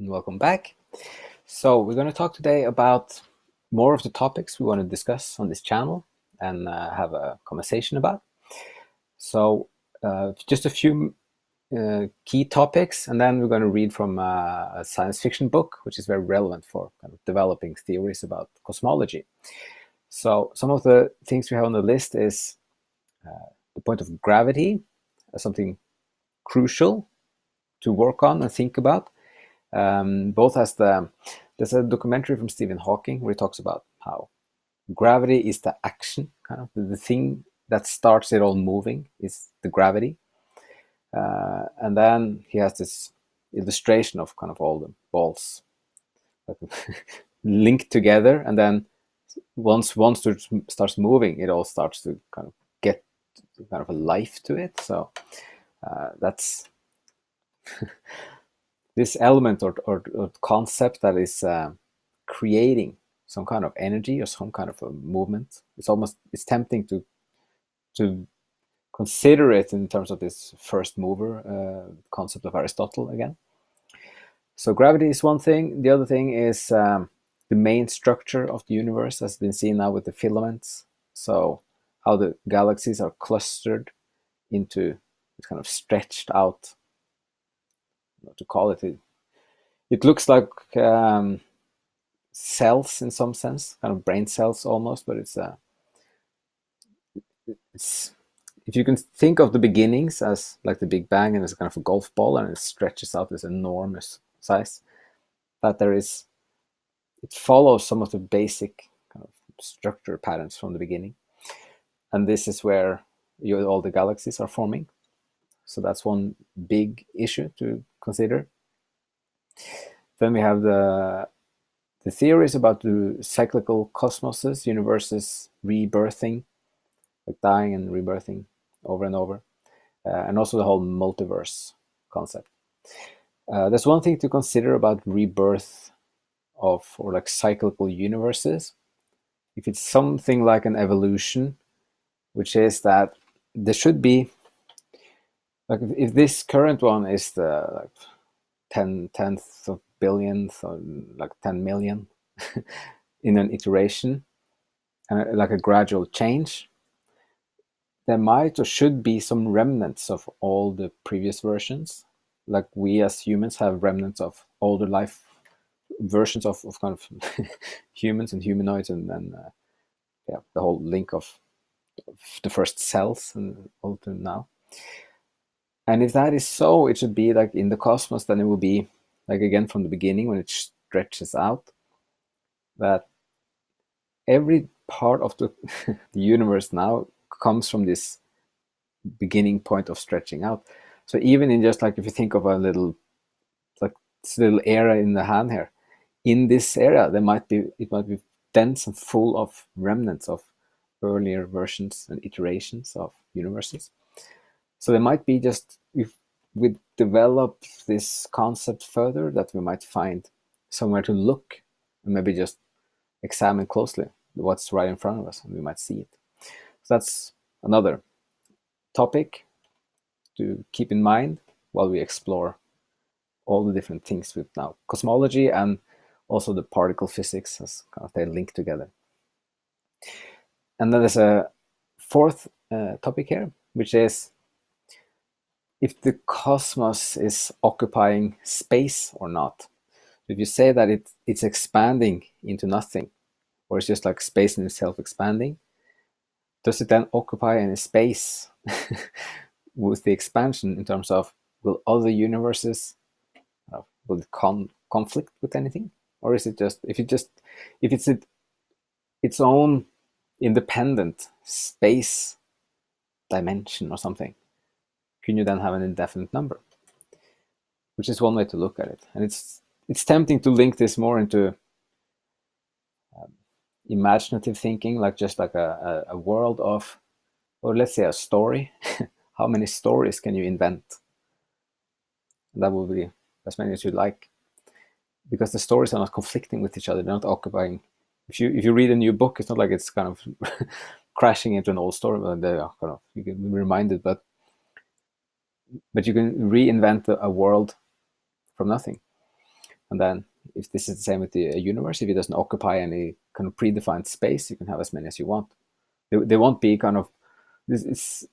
and welcome back. So we're going to talk today about more of the topics we want to discuss on this channel and have a conversation about. So just a few key topics, and then we're going to read from a science fiction book, which is very relevant for kind of developing theories about cosmology. So some of the things we have on the list is the point of gravity as something crucial to work on and think about. Both as there's a documentary from Stephen Hawking where he talks about how gravity is the action, kind of the thing that starts it all moving is the gravity. And then he has this illustration of kind of all the balls linked together, and then once starts moving, it all starts to kind of get kind of a life to it. So that's this element or concept that is creating some kind of energy or some kind of a movement. It's tempting to consider it in terms of this first mover concept of Aristotle again. So gravity is one thing. The other thing is the main structure of the universe has been seen now with the filaments. So how the galaxies are clustered into this kind of stretched out, what to call it. It looks like cells in some sense, kind of brain cells almost, but it's if you can think of the beginnings as like the Big Bang and it's kind of a golf ball and it stretches out this enormous size, that it follows some of the basic kind of structure patterns from the beginning, and this is where all the galaxies are forming. So that's one big issue to consider. Then we have the theories about the cyclical cosmoses, universes rebirthing, like dying and rebirthing over and over, and also the whole multiverse concept. There's one thing to consider about rebirth or like cyclical universes. If it's something like an evolution, which is that there should be, like if this current one is the like 10th of billionth or like 10 million in an iteration, and like a gradual change, there might or should be some remnants of all the previous versions. Like we as humans have remnants of older life versions of kind of humans and humanoids, and then the whole link of the first cells and all to now. And if that is so, it should be like in the cosmos, then it will be like again from the beginning when it stretches out, that every part of the universe now comes from this beginning point of stretching out. So even in just like if you think of a little like this little area in the hand here, in this area it might be dense and full of remnants of earlier versions and iterations of universes. So there might be just, if we develop this concept further, that we might find somewhere to look and maybe just examine closely what's right in front of us, and we might see it. So that's another topic to keep in mind while we explore all the different things with now cosmology and also the particle physics as kind of they link together. And then there's a fourth topic here, which is if the cosmos is occupying space or not. If you say that it's expanding into nothing, or it's just like space in itself expanding, does it then occupy any space with the expansion in terms of will other universes will it conflict with anything, or is it just if it's its own independent space dimension or something, can you then have an indefinite number? Which is one way to look at it, and it's tempting to link this more into imaginative thinking, like just like a world of, or let's say a story. How many stories can you invent? That will be as many as you like, because the stories are not conflicting with each other. They're not occupying. If you read a new book, it's not like it's kind of crashing into an old story. But they are kind of, you can be reminded, but you can reinvent a world from nothing. And then if this is the same with the universe, if it doesn't occupy any kind of predefined space, you can have as many as you want. They won't be kind of, it's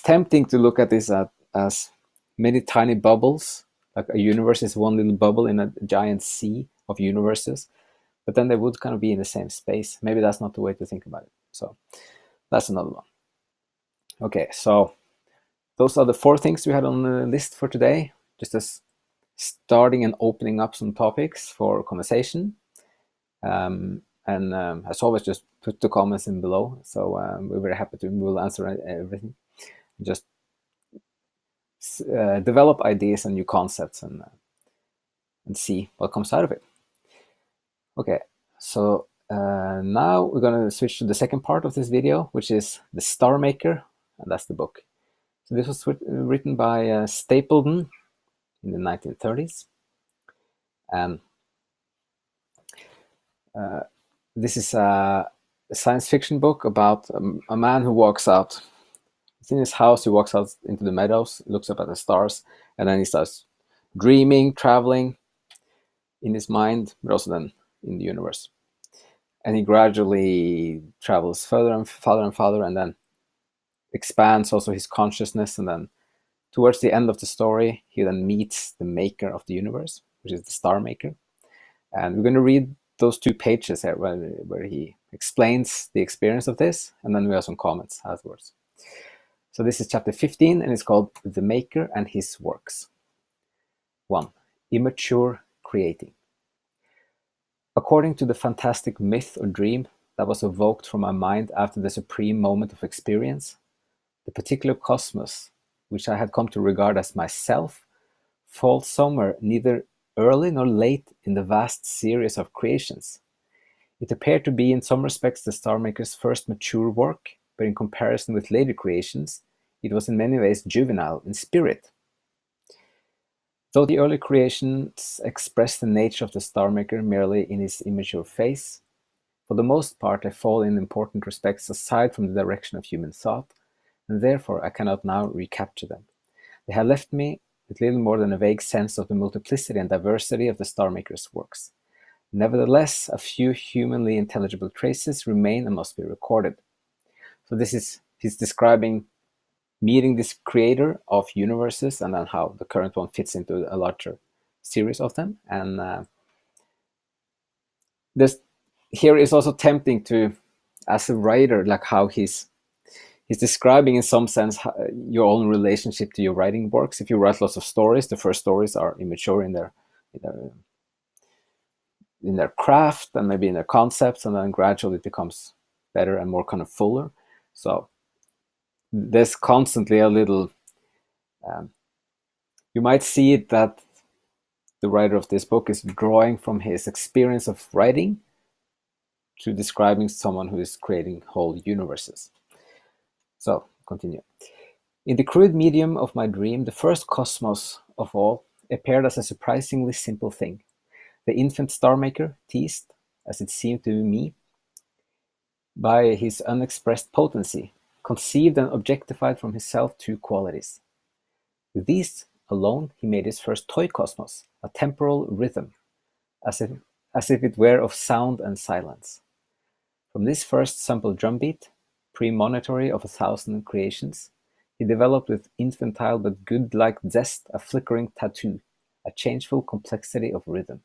tempting to look at this as many tiny bubbles, like a universe is one little bubble in a giant sea of universes, but then they would kind of be in the same space. Maybe that's not the way to think about it. So that's another one. Okay, so those are the 4 things we had on the list for today, just as starting and opening up some topics for conversation. As always, just put the comments in below. So we're very happy to, we'll answer everything. Just develop ideas and new concepts and see what comes out of it. Okay, so now we're going to switch to the second part of this video, which is the Star Maker, and that's the book. So this was written by Stapledon in the 1930s. And this is a science fiction book about a man who walks out. He's in his house, he walks out into the meadows, looks up at the stars, and then he starts dreaming, traveling in his mind, but also then in the universe. And he gradually travels further and farther and farther, and then expands also his consciousness. And then towards the end of the story, he then meets the maker of the universe, which is the Star Maker. And we're going to read those 2 pages here where he explains the experience of this, and then we have some comments afterwards. So this is chapter 15, and it's called The Maker and His Works. 1. Immature creating. According to the fantastic myth or dream that was evoked from my mind after the supreme moment of experience, the particular cosmos, which I had come to regard as myself, falls somewhere neither early nor late in the vast series of creations. It appeared to be in some respects the Star Maker's first mature work, but in comparison with later creations, it was in many ways juvenile in spirit. Though the early creations express the nature of the Star Maker merely in his immature phase, for the most part they fall in important respects aside from the direction of human thought, and therefore I cannot now recapture them. They have left me with little more than a vague sense of the multiplicity and diversity of the Star Maker's works. Nevertheless, a few humanly intelligible traces remain and must be recorded. So he's describing meeting this creator of universes and then how the current one fits into a larger series of them. And here is also tempting to, as a writer, like how he's describing in some sense your own relationship to your writing works. If you write lots of stories, the first stories are immature in their craft and maybe in their concepts, and then gradually it becomes better and more kind of fuller. So there's constantly a little, you might see it that the writer of this book is drawing from his experience of writing to describing someone who is creating whole universes. So continue. In the crude medium of my dream, the first cosmos of all appeared as a surprisingly simple thing. The infant Star Maker, teased, as it seemed to me, by his unexpressed potency, conceived and objectified from himself 2 qualities. With these alone he made his first toy cosmos, a temporal rhythm, as if it were of sound and silence. From this first simple drumbeat, premonitory of 1,000 creations, he developed with infantile but good-like zest a flickering tattoo, a changeful complexity of rhythm.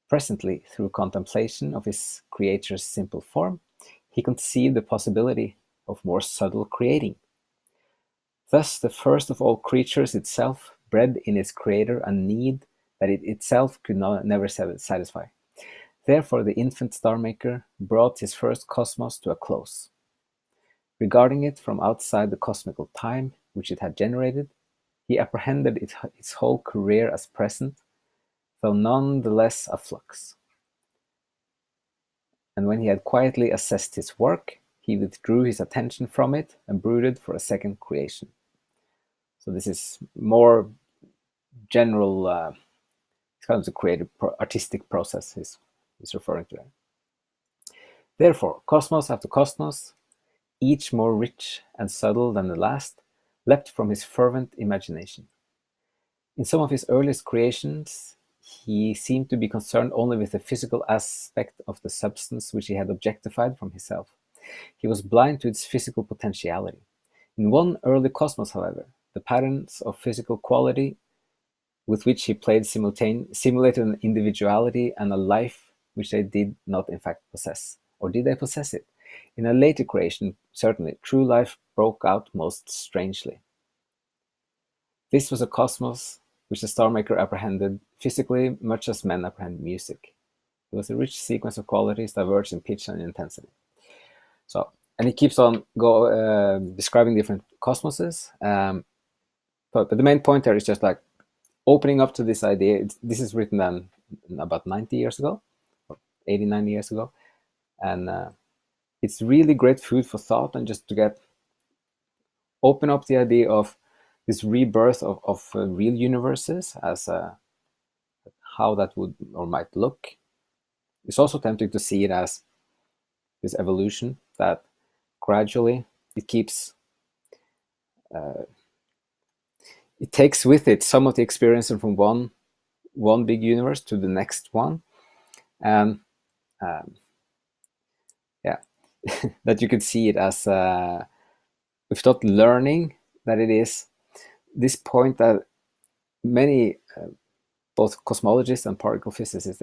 Presently, through contemplation of his creator's simple form, he conceived the possibility of more subtle creating. Thus, the first of all creatures itself bred in its creator a need that it itself could never satisfy. Therefore, the infant Star Maker brought his first cosmos to a close. Regarding it from outside the cosmical time which it had generated, he apprehended its whole career as present, though none the less a flux. And when he had quietly assessed his work, he withdrew his attention from it and brooded for a second creation. So this is more general, it's kind of the creative artistic process he's referring to. Therefore, cosmos after cosmos, each more rich and subtle than the last, leapt from his fervent imagination. In some of his earliest creations, he seemed to be concerned only with the physical aspect of the substance which he had objectified from himself. He was blind to its physical potentiality. In one early cosmos, however, the patterns of physical quality with which he played simulated an individuality and a life which they did not in fact possess. Or did they possess it? In a later creation, certainly, true life broke out most strangely. This was a cosmos which the Star Maker apprehended physically much as men apprehend music. It was a rich sequence of qualities diverged in pitch and intensity. So, and he keeps on describing different cosmoses. But the main point here is just like opening up to this idea. This is written then about 90 years ago, or 89 years ago. And it's really great food for thought, and just to open up the idea of this rebirth of real universes as how that would or might look. It's also tempting to see it as this evolution that gradually it keeps it takes with it some of the experience from one big universe to the next one, and yeah, that you could see it as if not learning, that it is this point that many both cosmologists and particle physicists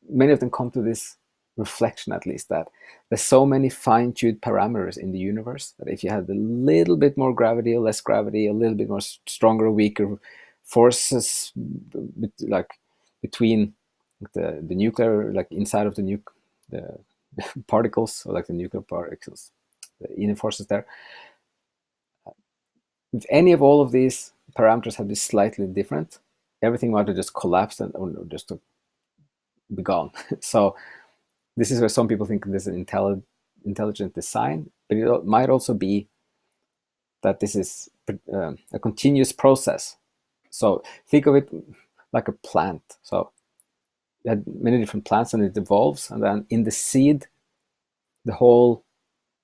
many of them come to this reflection, at least, that there's so many fine-tuned parameters in the universe that if you had a little bit more gravity or less gravity, a little bit more stronger or weaker forces, like between the nuclear, like inside of the particles, or like the nuclear particles, the inner forces there, if any of all of these parameters had been slightly different, everything might have just collapsed or just be gone. So this is where some people think there's an intelligent design, but it might also be that this is a continuous process. So think of it like a plant. So you had many different plants, and it evolves, and then in the seed, the whole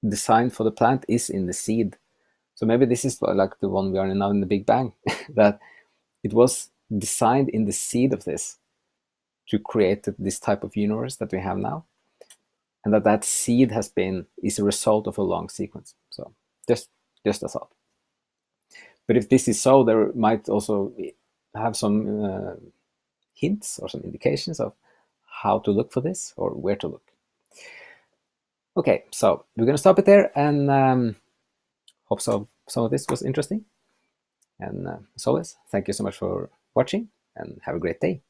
design for the plant is in the seed. So maybe this is like the one we are in now in the Big Bang, that it was designed in the seed of this to create this type of universe that we have now, and that seed is a result of a long sequence. So just a thought. But if this is so, there might also have some hints or some indications of how to look for this or where to look. Okay, so we're going to stop it there, and hope some of this was interesting. And as always, thank you so much for watching, and have a great day.